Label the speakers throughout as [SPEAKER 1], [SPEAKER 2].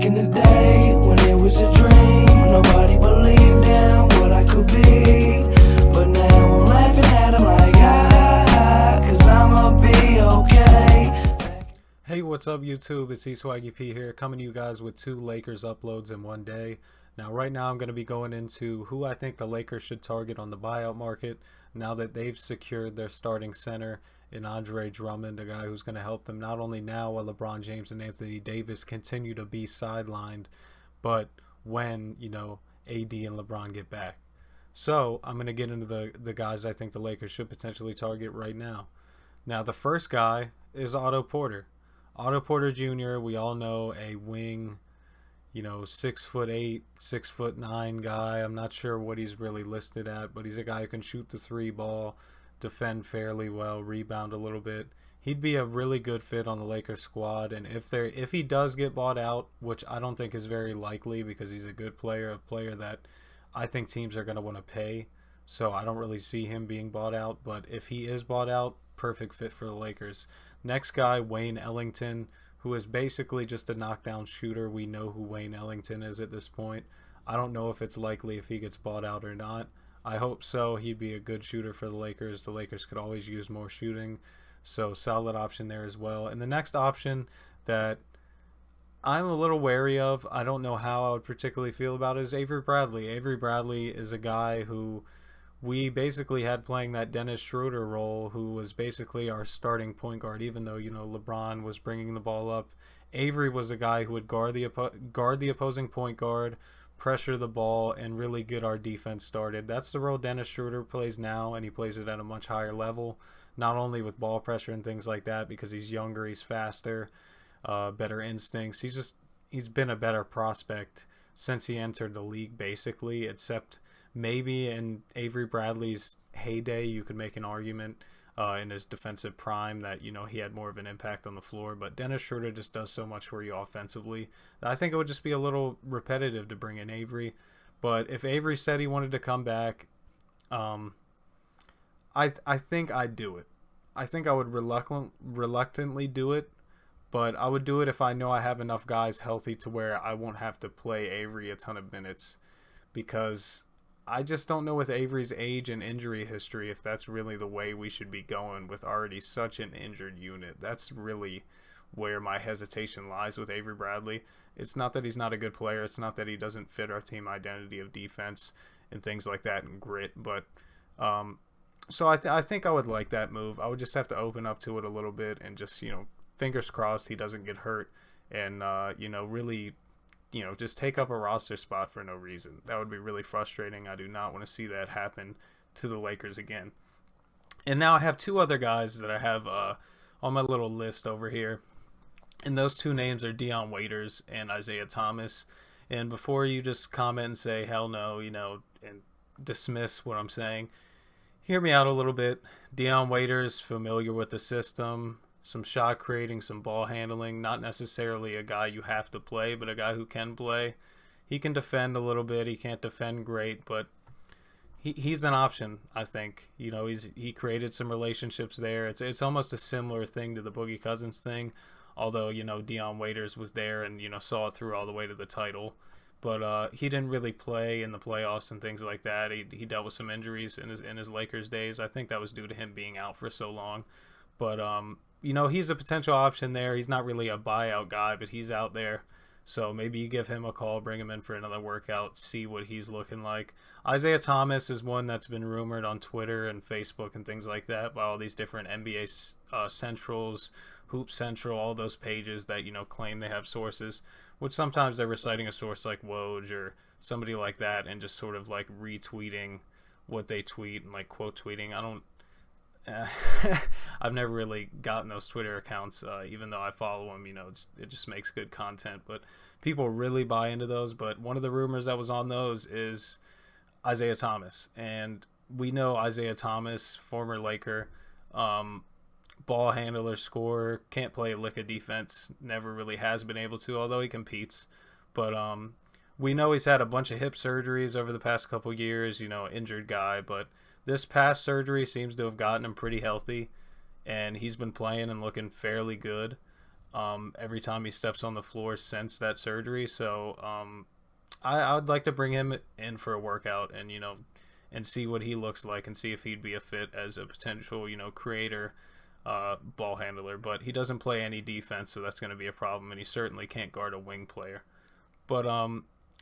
[SPEAKER 1] in the day when it was a dream, nobody believed in what I could be. But now I'm laughing at him like, cause I'ma be okay.
[SPEAKER 2] Hey, what's up YouTube? It's eSwaggy P here, coming to you guys with 2 Lakers uploads in one day. Now right now I'm going to be going into who I think the Lakers should target on the buyout market now that they've secured their starting center in Andre Drummond, a guy who's going to help them not only now while LeBron James and Anthony Davis continue to be sidelined, but when, AD and LeBron get back. So I'm going to get into the guys I think the Lakers should potentially target right now. Now the first guy is Otto Porter. Otto Porter Jr., we all know, a wing, 6'8", 6'9" guy. I'm not sure what he's really listed at, but he's a guy who can shoot the 3 ball, defend fairly well, rebound a little bit. He'd be a really good fit on the Lakers squad, and if he does get bought out, which I don't think is very likely because he's a good player, a player that I think teams are going to want to pay, so I don't really see him being bought out. But if he is bought out, perfect fit for the Lakers. Next guy, Wayne Ellington, who is basically just a knockdown shooter. We know who Wayne Ellington is at this point. I don't know if it's likely if he gets bought out or not. I hope so. He'd be a good shooter for the Lakers. The Lakers could always use more shooting, so solid option there as well. And the next option that I'm a little wary of, I don't know how I would particularly feel about it, is Avery Bradley. Avery Bradley is a guy who we basically had playing that Dennis Schroeder role, who was basically our starting point guard, even though, LeBron was bringing the ball up. Avery was a guy who would guard the opposing point guard, pressure the ball, and really get our defense started. That's the role Dennis Schroeder plays now, and he plays it at a much higher level, not only with ball pressure and things like that, because he's younger, he's faster, better instincts. He's been a better prospect since he entered the league, basically, except maybe in Avery Bradley's heyday you could make an argument in his defensive prime that he had more of an impact on the floor. But Dennis Schroeder just does so much for you offensively. I think it would just be a little repetitive to bring in Avery. But if Avery said he wanted to come back, I think I'd do it. I think I would reluctantly do it, but I would do it if I know I have enough guys healthy to where I won't have to play Avery a ton of minutes, because I just don't know with Avery's age and injury history if that's really the way we should be going with already such an injured unit. That's really where my hesitation lies with Avery Bradley. It's not that he's not a good player. It's not that he doesn't fit our team identity of defense and things like that and grit. But so I think I would like that move. I would just have to open up to it a little bit and just, fingers crossed he doesn't get hurt and, really just take up a roster spot for no reason. That would be really frustrating. I do not want to see that happen to the Lakers again. And now I have 2 other guys that I have on my little list over here. And those 2 names are Dion Waiters and Isaiah Thomas. And before you just comment and say, hell no, and dismiss what I'm saying, hear me out a little bit. Dion Waiters, familiar with the system, some shot creating, some ball handling, not necessarily a guy you have to play, but a guy who can play. He can defend a little bit. He can't defend great, but he's an option, I think. He created some relationships there. It's almost a similar thing to the Boogie Cousins thing, although, Dion Waiters was there and, saw it through all the way to the title. But he didn't really play in the playoffs and things like that. He dealt with some injuries in his Lakers days. I think that was due to him being out for so long. But he's a potential option there. He's not really a buyout guy, but he's out there. So maybe you give him a call, bring him in for another workout, see what he's looking like. Isaiah Thomas is one that's been rumored on Twitter and Facebook and things like that by all these different NBA Centrals, Hoop Central, all those pages that, claim they have sources, which sometimes they're reciting a source like Woj or somebody like that and just sort of like retweeting what they tweet and like quote tweeting. I've never really gotten those Twitter accounts, even though I follow them. It just makes good content, but people really buy into those. But one of the rumors that was on those is Isaiah Thomas, and we know Isaiah Thomas, former Laker, ball handler, scorer, can't play a lick of defense, never really has been able to, although he competes. But we know he's had a bunch of hip surgeries over the past couple years, injured guy, but this past surgery seems to have gotten him pretty healthy, and he's been playing and looking fairly good. every time he steps on the floor since that surgery. So I would like to bring him in for a workout and, and see what he looks like and see if he'd be a fit as a potential, creator, ball handler. But he doesn't play any defense, so that's going to be a problem, and he certainly can't guard a wing player. But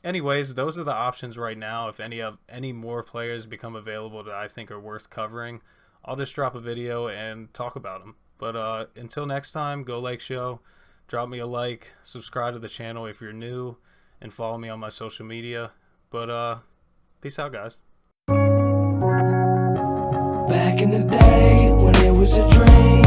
[SPEAKER 2] anyways, those are the options right now. If any more players become available that I think are worth covering, I'll just drop a video and talk about them. But until next time, go Lake Show. Drop me a like, subscribe to the channel if you're new, and follow me on my social media. But peace out, guys.
[SPEAKER 1] Back in the day when it was a dream.